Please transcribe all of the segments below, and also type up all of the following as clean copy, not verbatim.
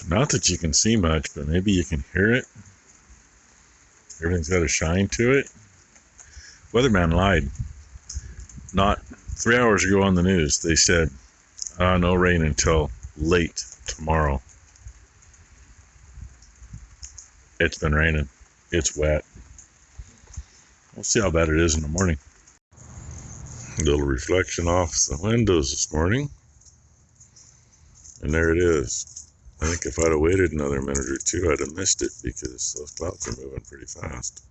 Not that you can see much, but maybe you can hear it. Everything's got a shine to it. Weatherman lied. Not 3 hours ago on the news, they said, no rain until late tomorrow. It's been raining. It's wet. We'll see how bad it is in the morning. A little reflection off the windows this morning. And there it is. I think if I'd have waited another minute or two, I'd have missed it because those clouds are moving pretty fast.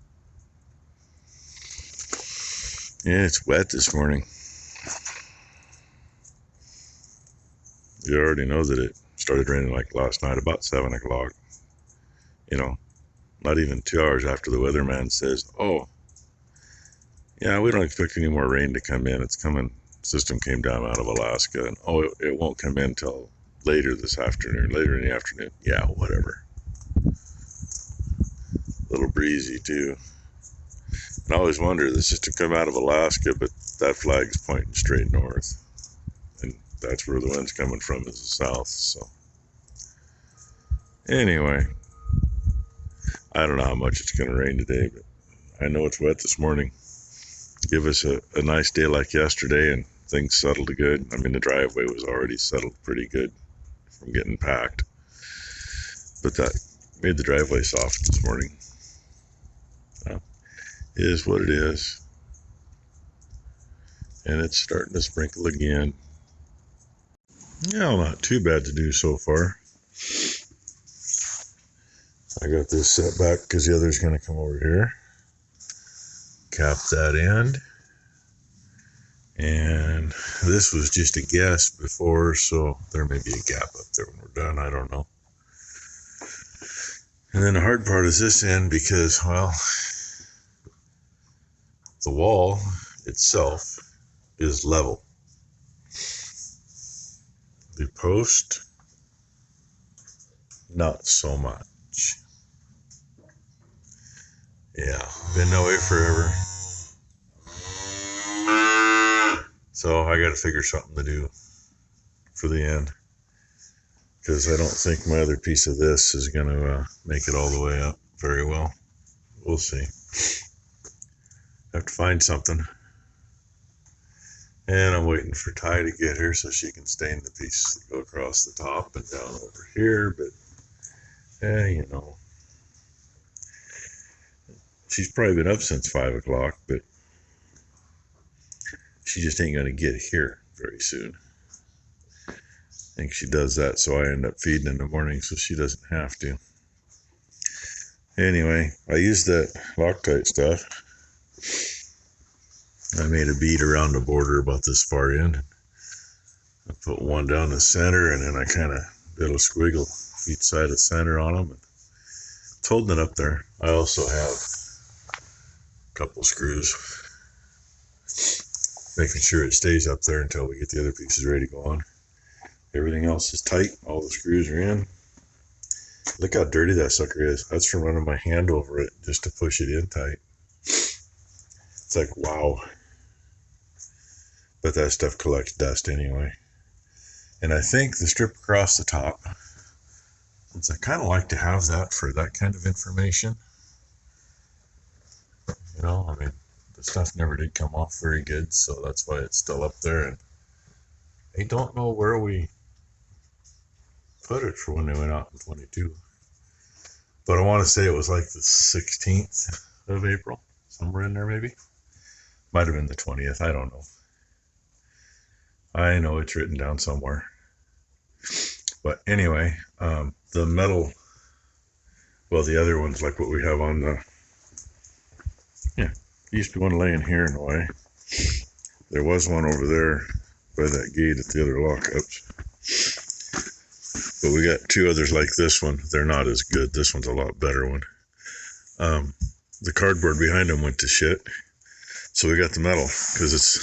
Yeah, it's wet this morning. You already know that it started raining like last night, about 7 o'clock. Not even 2 hours after the weatherman says, oh, yeah, we don't expect any more rain to come in. It's coming. System came down out of Alaska, and it won't come in till later this afternoon, later in the afternoon. Yeah, whatever. A little breezy too. And I always wonder, the system come out of Alaska, but that flag's pointing straight north, and that's where the wind's coming from, is the south. So anyway, I don't know how much it's going to rain today, but I know it's wet this morning. Give us a nice day like yesterday, and things settled good. I mean, the driveway was already settled pretty good from getting packed, but that made the driveway soft this morning. It is what it is, and it's starting to sprinkle again. Yeah, not too bad to do so far. I got this set back because the other's going to come over here. Cap that end. And this was just a guess before, so there may be a gap up there when we're done. I don't know. And then the hard part is this end because, well, the wall itself is level. The post, not so much. Yeah, been that way forever. So I got to figure something to do for the end, because I don't think my other piece of this is going to make it all the way up very well. We'll see. Have to find something. And I'm waiting for Ty to get here so she can stain the pieces that go across the top and down over here. But, she's probably been up since 5 o'clock, but she just ain't going to get here very soon. I think she does that so I end up feeding in the morning so she doesn't have to. Anyway, I used that Loctite stuff. I made a bead around the border about this far in. I put one down the center, and then I kind of did a squiggle each side of the center on them. It's holding it up there. I also have a couple screws, making sure it stays up there until we get the other pieces ready to go on. Everything else is tight. All the screws are in. Look how dirty that sucker is. That's from running my hand over it just to push it in tight. It's like, wow. But that stuff collects dust anyway. And I think the strip across the top, since I kind of like to have that for that kind of information. I mean, the stuff never did come off very good, so that's why it's still up there. And I don't know where we put it for when they went out in 22. But I want to say it was like the 16th of April, somewhere in there maybe. Might have been the 20th, I don't know. I know it's written down somewhere. But anyway, the metal, well, the other ones, like what we have on the, used to be one laying here in a way. There was one over there by that gate at the other lockups. But we got two others like this one. They're not as good. This one's a lot better one. The cardboard behind them went to shit. So we got the metal, because it's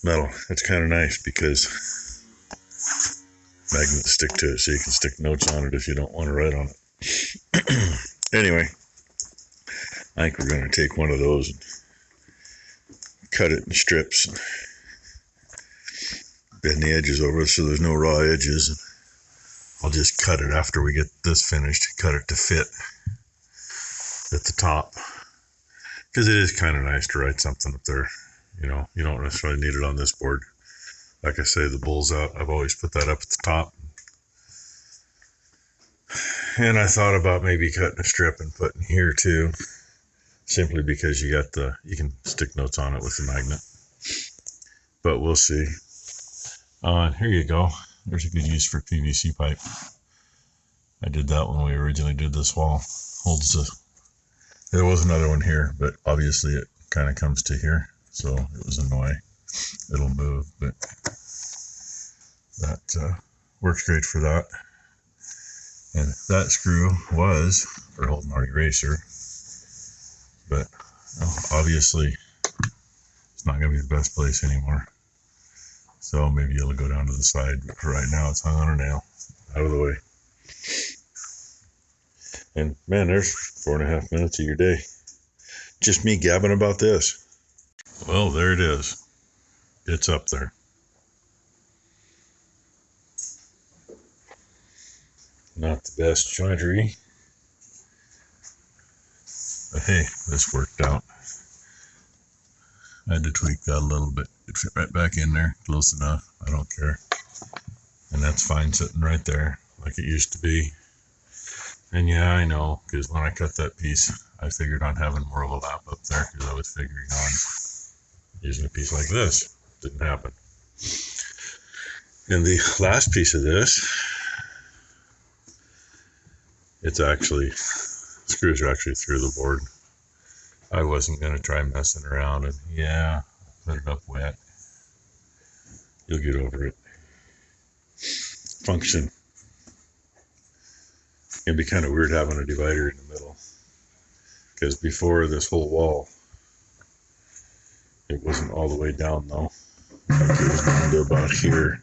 metal. It's kind of nice because magnets stick to it, so you can stick notes on it if you don't want to write on it. Anyway, I think we're going to take one of those and cut it in strips and bend the edges over so there's no raw edges. I'll just cut it after we get this finished, cut it to fit at the top. Because it is kind of nice to write something up there. You know, you don't necessarily need it on this board. Like I say, the bull's out. I've always put that up at the top. And I thought about maybe cutting a strip and putting here too. Simply because you can stick notes on it with the magnet. But we'll see. Here you go. There's a good use for PVC pipe. I did that when we originally did this wall. There was another one here, but obviously it kind of comes to here, so it was in the way. It'll move, but that works great for that. And that screw was for holding our eraser, but obviously it's not going to be the best place anymore. So maybe it'll go down to the side, but for right now it's hung on a nail, out of the way. And man, there's 4.5 minutes of your day. Just me gabbing about this. Well, there it is. It's up there. Not the best jointery. But hey, this worked out. I had to tweak that a little bit. It fit right back in there, close enough. I don't care. And that's fine sitting right there like it used to be. And yeah, I know, because when I cut that piece, I figured on having more of a lap up there because I was figuring on using a piece like this. Didn't happen. And the last piece of this, screws are actually through the board. I wasn't going to try messing around, and yeah, put it up wet. You'll get over it. Function. It'd be kind of weird having a divider in the middle, because before this whole wall, it wasn't all the way down though. Like it was down to about here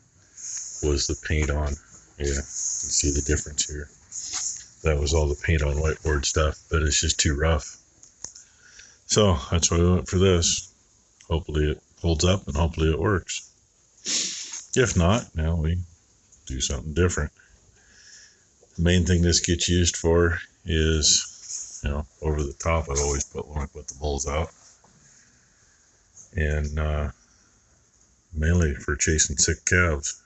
was the paint on. Yeah, you can see the difference here. That was all the paint on whiteboard stuff, but it's just too rough. So that's why we went for this. Hopefully it holds up and hopefully it works. If not, now we do something different. The main thing this gets used for is, over the top. I always put when I put the bulls out. And mainly for chasing sick calves.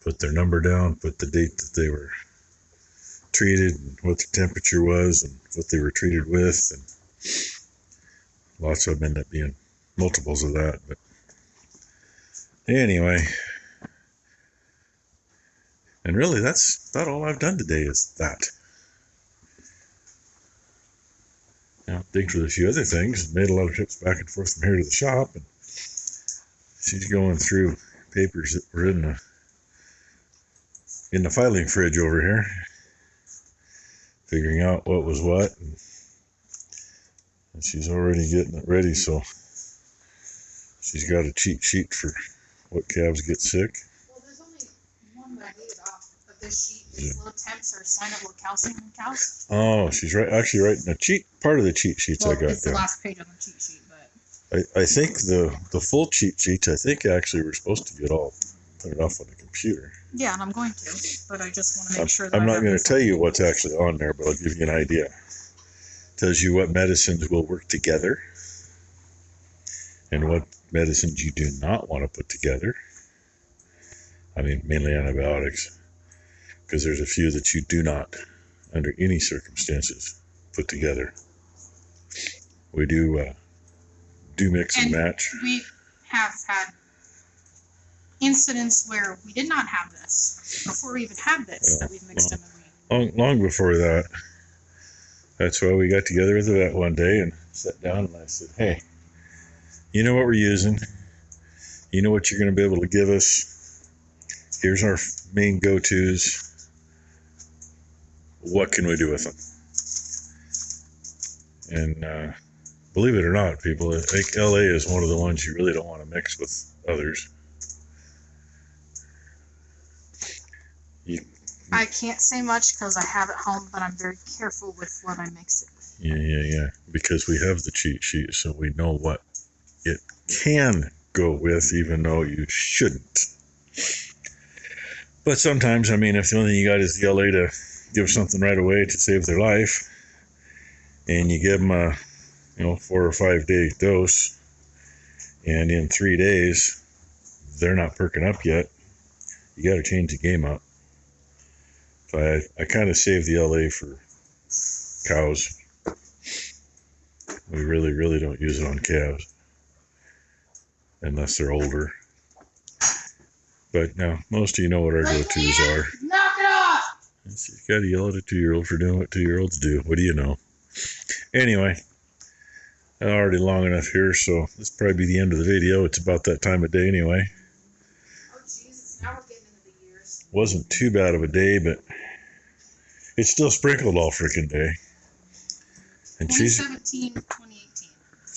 Put their number down, put the date that they were treated, and what the temperature was, and what they were treated with. And lots of them end up being multiples of that. But anyway. And really, that's about all I've done today is that. Digged with a few other things, made a lot of trips back and forth from here to the shop, and she's going through papers that were in the filing fridge over here, figuring out what was what, and she's already getting it ready, so she's got a cheat sheet for what calves get sick. This sheet, these little temps are sign up with calcium in cows. Oh, she's actually writing a part of the cheat sheets I got it's there. The last page on the cheat sheet, but I think the full cheat sheets, I think actually we're supposed to get all printed off on the computer. Yeah, and I'm going to, but I just want to make sure that I'm not going to tell you what's actually on there, but I'll give you an idea. It tells you what medicines will work together and what medicines you do not want to put together. I mean, mainly antibiotics. Because there's a few that you do not, under any circumstances, put together. We do mix and match. We have had incidents where we did not have this before we even had this, that we've mixed them. Long before that. That's why we got together with the vet one day and sat down and I said, hey, you know what we're using. You know what you're going to be able to give us. Here's our main go-tos. What can we do with them? And believe it or not, people, I think LA is one of the ones you really don't want to mix with others. I can't say much because I have it home, but I'm very careful with what I mix it with. Yeah. Because we have the cheat sheet, so we know what it can go with, even though you shouldn't. But sometimes, I mean, if the only thing you got is the LA to give something right away to save their life, and you give them a 4 or 5 day dose, and in 3 days they're not perking up yet, you got to change the game up. So I kind of save the LA for cows. We really don't use it on calves unless they're older. But now most of you know what our go-tos are. Knock it off! You got to yell at a 2-year-old for doing what 2-year-olds do. What do you know? Anyway, I'm already long enough here, so this will probably be the end of the video. It's about that time of day anyway. Oh Jesus, now we're getting into the years. Wasn't too bad of a day, but it still sprinkled all freaking day. And 2017, 2018.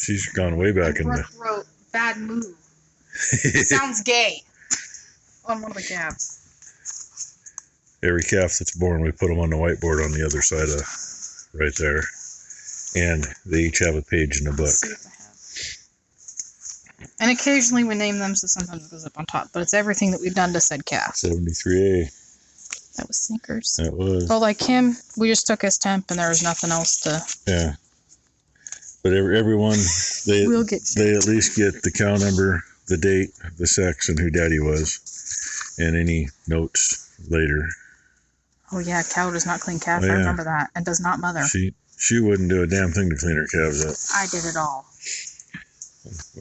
she's gone way back in Brooke wrote, bad move. It sounds gay. On one of the calves. Every calf that's born, we put them on the whiteboard on the other side of right there. And they each have a page in the book. Let's see what I have. And occasionally we name them, so sometimes it goes up on top. But it's everything that we've done to said calf. 73A. That was Snickers. That was. Well, like him, we just took his temp and there was nothing else to... Yeah. But everyone, they at least get the cow number, the date, the sex, and who daddy was. And any notes later. Oh yeah, cow does not clean calf. Oh, yeah. I remember that. And does not mother. She wouldn't do a damn thing to clean her calves up. I did it all.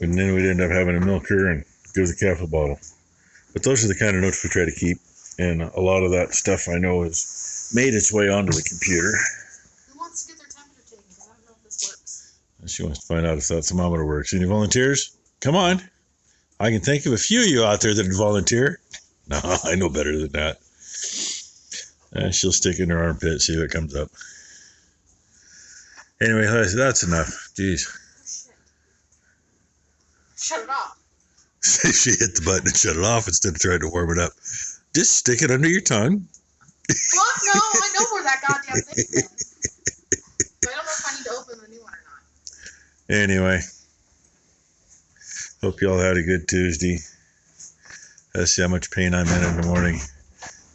And then we'd end up having to milk her and give the calf a bottle. But those are the kind of notes we try to keep. And a lot of that stuff I know has made its way onto the computer. Who wants to get their temperature taken? Because I don't know if this works. And she wants to find out if that thermometer works. Any volunteers? Come on. I can think of a few of you out there that would volunteer. No, I know better than that. She'll stick in her armpit, see what comes up. Anyway, that's enough. Jeez. Oh, shit. Shut it off. She hit the button and shut it off instead of trying to warm it up. Just stick it under your tongue. Fuck no, I know where that goddamn thing is. But I don't know if I need to open the new one or not. Anyway, hope y'all had a good Tuesday. Let's see how much pain I'm in the morning.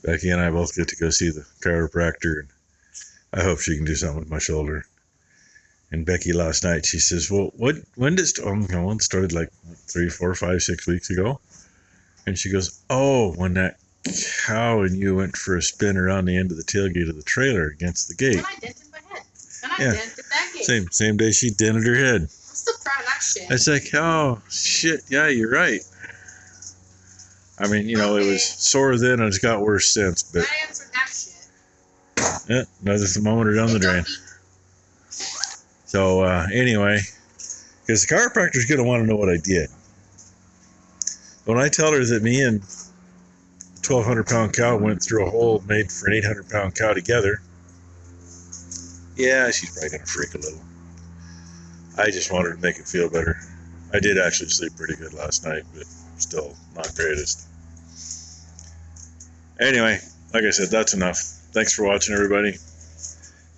Becky and I both get to go see the chiropractor, and I hope she can do something with my shoulder. And Becky last night, she says, well, when did it started like 3, 4, 5, 6 weeks ago? And she goes, oh, when that cow and you went for a spin around the end of the tailgate of the trailer against the gate. Then I dented my head. Then I dented that gate. Same day she dented her head. I'm still proud of that shit. It's like, oh, shit, yeah, you're right. I mean, it was sore then and it's got worse since. But I answered that shit. Yeah, another thermometer down the drain. So, anyway, because the chiropractor's going to want to know what I did. When I tell her that me and a 1,200-pound cow went through a hole made for an 800-pound cow together, yeah, she's probably going to freak a little. I just wanted to make it feel better. I did actually sleep pretty good last night, but still not greatest. Anyway, like I said, that's enough. Thanks for watching, everybody.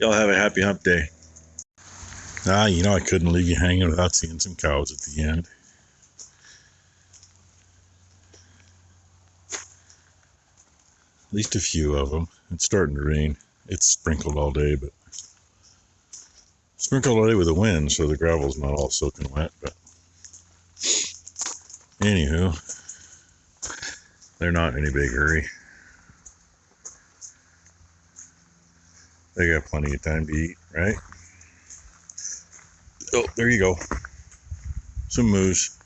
Y'all have a happy hump day. I couldn't leave you hanging without seeing some cows at the end. At least a few of them. It's starting to rain. It's sprinkled all day, but sprinkled all day with the wind, so the gravel's not all soaking wet. But anywho, they're not in any big hurry. They got plenty of time to eat, right? Oh, there you go. Some moose.